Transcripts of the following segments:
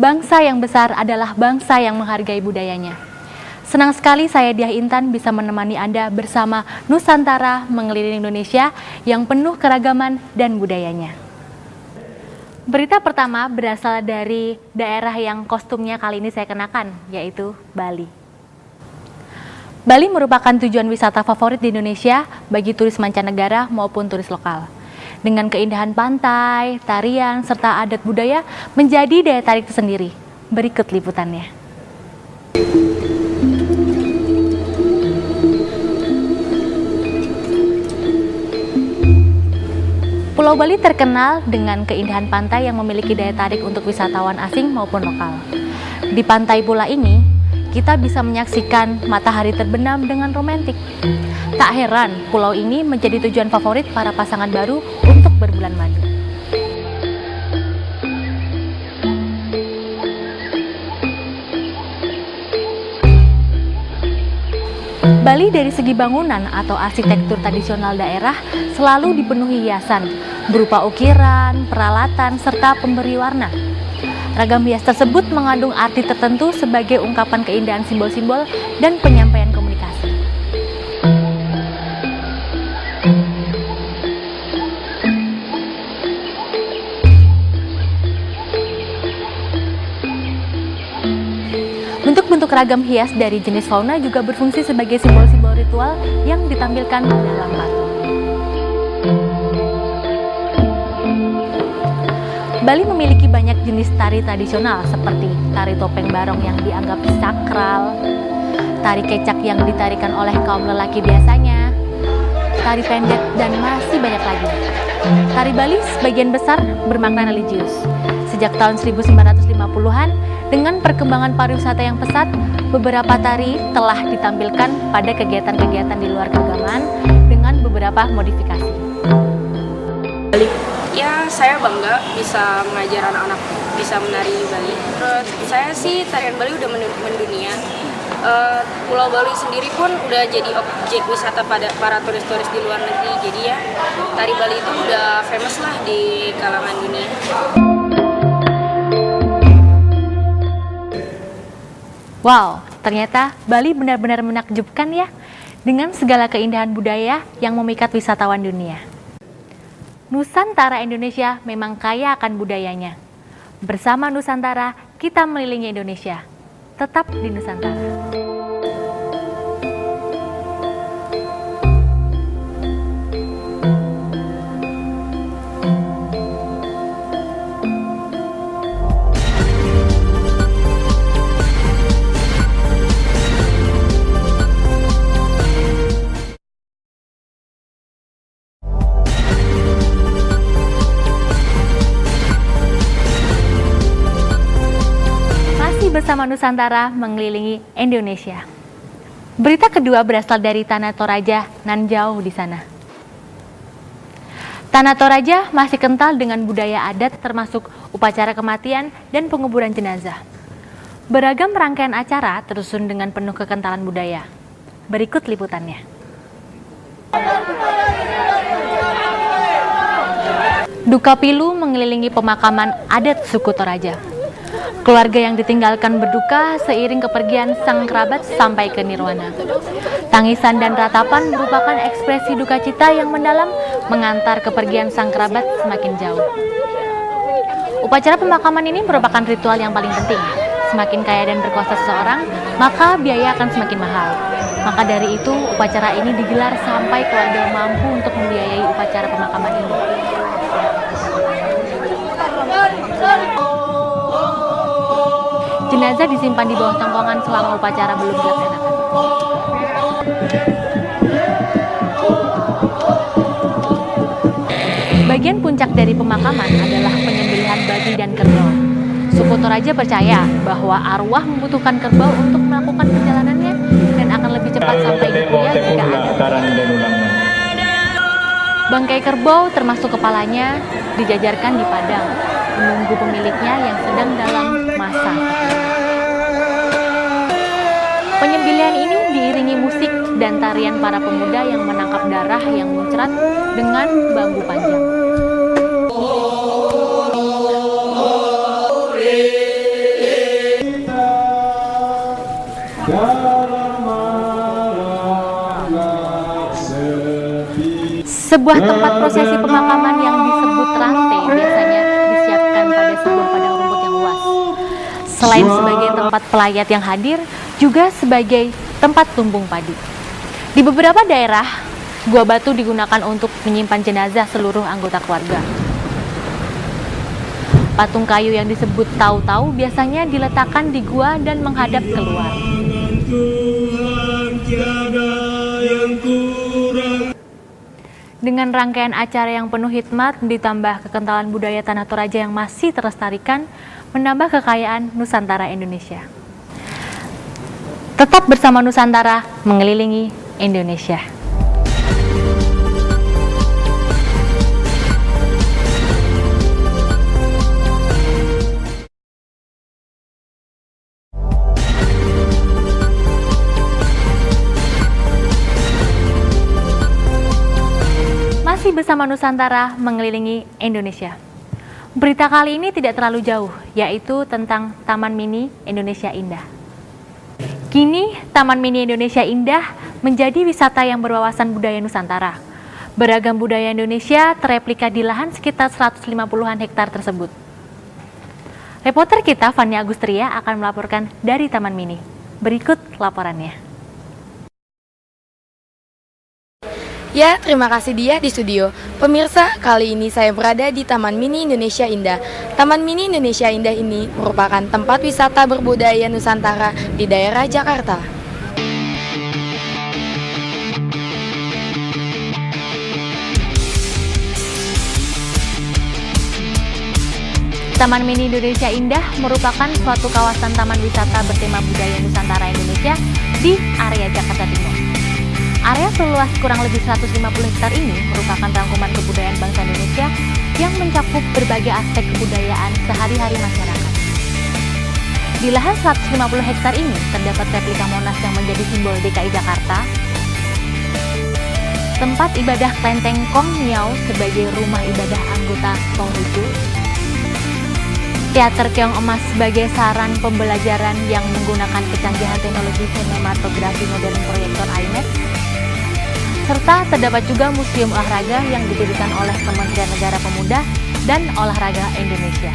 bangsa yang besar adalah bangsa yang menghargai budayanya. Senang sekali saya Diah Intan bisa menemani Anda bersama Nusantara mengelilingi Indonesia yang penuh keragaman dan budayanya. Berita pertama berasal dari daerah yang kostumnya kali ini saya kenakan, yaitu Bali. Bali merupakan tujuan wisata favorit di Indonesia bagi turis mancanegara maupun turis lokal. Dengan keindahan pantai, tarian, serta adat budaya menjadi daya tarik tersendiri. Berikut liputannya. Pulau Bali terkenal dengan keindahan pantai yang memiliki daya tarik untuk wisatawan asing maupun lokal. Di pantai pula ini, kita bisa menyaksikan matahari terbenam dengan romantis. Tak heran, pulau ini menjadi tujuan favorit para pasangan baru untuk berbulan madu. Bali dari segi bangunan atau arsitektur tradisional daerah selalu dipenuhi hiasan berupa ukiran, peralatan, serta pemberi warna. Ragam hias tersebut mengandung arti tertentu sebagai ungkapan keindahan simbol-simbol dan penyampaian komunikasi. Bentuk-bentuk ragam hias dari jenis fauna juga berfungsi sebagai simbol-simbol ritual yang ditampilkan dalam batu. Bali memiliki banyak jenis tari tradisional seperti tari topeng barong yang dianggap sakral, tari kecak yang ditarikan oleh kaum lelaki biasanya, tari pendek, dan masih banyak lagi. Tari Bali sebagian besar bermakna religius. Sejak tahun 1950-an, dengan perkembangan pariwisata yang pesat, beberapa tari telah ditampilkan pada kegiatan-kegiatan di luar keagamaan dengan beberapa modifikasi. Ya, saya bangga bisa mengajar anak-anak bisa menari Bali. Menurut saya sih tarian Bali udah mendunia. Pulau Bali sendiri pun udah jadi objek wisata pada para turis-turis di luar negeri. Jadi ya, tari Bali itu udah famous lah di kalangan dunia. Wow, ternyata Bali benar-benar menakjubkan ya, dengan segala keindahan budaya yang memikat wisatawan dunia. Nusantara Indonesia memang kaya akan budayanya. Bersama Nusantara, kita mengelilingi Indonesia. Tetap di Nusantara. Bersama Nusantara mengelilingi Indonesia. Berita kedua berasal dari Tanah Toraja nan jauh di sana. Tanah Toraja masih kental dengan budaya adat termasuk upacara kematian dan penguburan jenazah. Beragam rangkaian acara tersusun dengan penuh kekentalan budaya. Berikut liputannya. Duka pilu mengelilingi pemakaman adat suku Toraja. Keluarga yang ditinggalkan berduka seiring kepergian sang kerabat sampai ke nirwana. Tangisan dan ratapan merupakan ekspresi duka cita yang mendalam mengantar kepergian sang kerabat semakin jauh. Upacara pemakaman ini merupakan ritual yang paling penting. Semakin kaya dan berkuasa seseorang, maka biaya akan semakin mahal. Maka dari itu, upacara ini digelar sampai keluarga mampu untuk membiayai upacara pemakaman ini. Jenazah disimpan di bawah tongkongan selama upacara belum dilaksanakan. Bagian puncak dari pemakaman adalah penyembelihan babi dan kerbau. Suku Toraja percaya bahwa arwah membutuhkan kerbau untuk melakukan perjalanannya dan akan lebih cepat sampai di Puya jika ada. Bangkai kerbau termasuk kepalanya dijajarkan di padang, menunggu pemiliknya yang sedang dalam masa. Penyembelihan ini diiringi musik dan tarian para pemuda yang menangkap darah yang muncrat dengan bambu panjang. Sebuah tempat prosesi pemakaman yang disebut rantai biasanya disiapkan pada sebuah padang rumput yang luas. Selain sebagai tempat pelayat yang hadir, juga sebagai tempat tumbung padi. Di beberapa daerah, gua batu digunakan untuk menyimpan jenazah seluruh anggota keluarga. Patung kayu yang disebut tau-tau biasanya diletakkan di gua dan menghadap keluar. Dengan rangkaian acara yang penuh hikmat ditambah kekentalan budaya Tanah Toraja yang masih terlestarikan, menambah kekayaan Nusantara Indonesia. Tetap bersama Nusantara mengelilingi Indonesia. Masih bersama Nusantara mengelilingi Indonesia. Berita kali ini tidak terlalu jauh, yaitu tentang Taman Mini Indonesia Indah. Kini, Taman Mini Indonesia Indah menjadi wisata yang berwawasan budaya Nusantara. Beragam budaya Indonesia tereplika di lahan sekitar 150-an hektar tersebut. Reporter kita, Fania Agustria, akan melaporkan dari Taman Mini. Berikut laporannya. Ya, terima kasih Dia di studio. Pemirsa, kali ini saya berada di Taman Mini Indonesia Indah. Taman Mini Indonesia Indah ini merupakan tempat wisata berbudaya Nusantara di daerah Jakarta. Taman Mini Indonesia Indah merupakan suatu kawasan taman wisata bertema budaya Nusantara Indonesia di area Jakarta Timur. Area seluas kurang lebih 150 hektar ini merupakan rangkuman kebudayaan bangsa Indonesia yang mencakup berbagai aspek kebudayaan sehari-hari masyarakat. Di lahan 150 hektar ini terdapat replika Monas yang menjadi simbol DKI Jakarta, tempat ibadah Klenteng Kong Miao sebagai rumah ibadah anggota Konghucu, Teater Keong Emas sebagai saran pembelajaran yang menggunakan kecanggihan teknologi sinematografi modern proyektor IMAX, serta terdapat juga museum olahraga yang didirikan oleh Kementerian Negara Pemuda dan Olahraga Indonesia.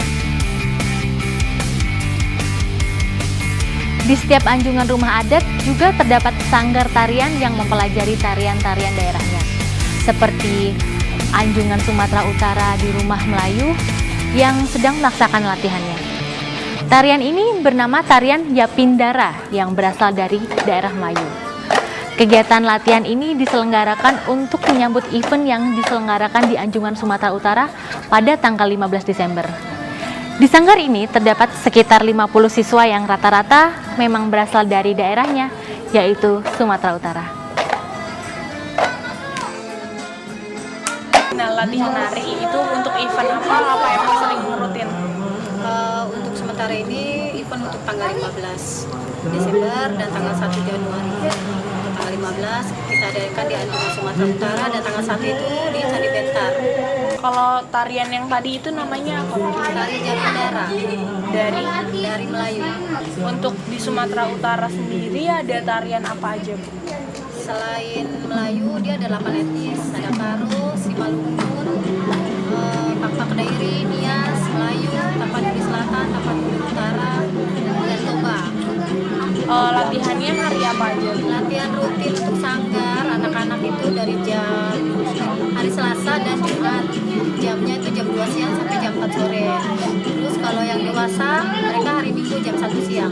Di setiap anjungan rumah adat juga terdapat sanggar tarian yang mempelajari tarian-tarian daerahnya, seperti Anjungan Sumatera Utara di Rumah Melayu yang sedang melaksanakan latihannya. Tarian ini bernama tarian Yapindara yang berasal dari daerah Melayu. Kegiatan latihan ini diselenggarakan untuk menyambut event yang diselenggarakan di Anjungan Sumatera Utara pada tanggal 15 Desember. Di sanggar ini terdapat sekitar 50 siswa yang rata-rata memang berasal dari daerahnya, yaitu Sumatera Utara. Nah, latihan nari itu untuk event apa yang sering rutin? Untuk sementara ini event untuk tanggal 15 Desember dan tanggal 1 Januari. Tanggal 15 kita adakan di Anjungan Sumatera Utara dan tanggal 1 itu di Candi Bentar. Kalau tarian yang tadi itu namanya apa? Tari Japindara dari Melayu. Untuk di Sumatera Utara sendiri ada tarian apa aja, Bu? Selain Melayu dia ada 8 etnis, ada Karo, Simalungun, Pak Dairi, Nias, Melayu, Tapanuli Selatan, Tapanuli Utara, dan Toba. Latihannya hari apa aja? Latihan rutin untuk sanggar anak-anak itu dari jam hari Selasa dan Jumat, jamnya itu jam 2 siang sampai jam 4 sore. Terus kalau yang dewasa mereka hari Minggu jam 1 siang.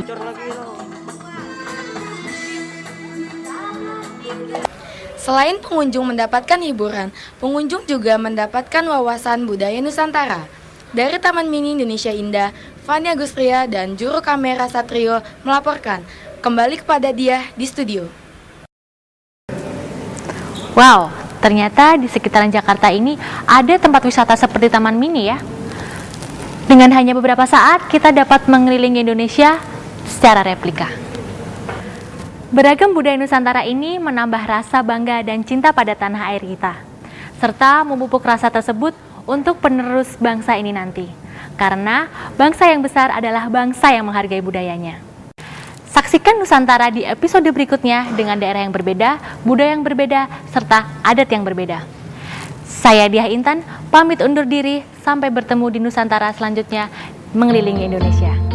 Selain pengunjung mendapatkan hiburan, pengunjung juga mendapatkan wawasan budaya Nusantara. Dari Taman Mini Indonesia Indah, Fania Agustria dan juru kamera Satrio melaporkan. Kembali kepada Dia di studio. Wow, ternyata di sekitaran Jakarta ini ada tempat wisata seperti Taman Mini ya. Dengan hanya beberapa saat, kita dapat mengelilingi Indonesia secara replika. Beragam budaya Nusantara ini menambah rasa bangga dan cinta pada tanah air kita, serta memupuk rasa tersebut untuk penerus bangsa ini nanti. Karena bangsa yang besar adalah bangsa yang menghargai budayanya. Saksikan Nusantara di episode berikutnya dengan daerah yang berbeda, budaya yang berbeda, serta adat yang berbeda. Saya Diah Intan, pamit undur diri, sampai bertemu di Nusantara selanjutnya mengelilingi Indonesia.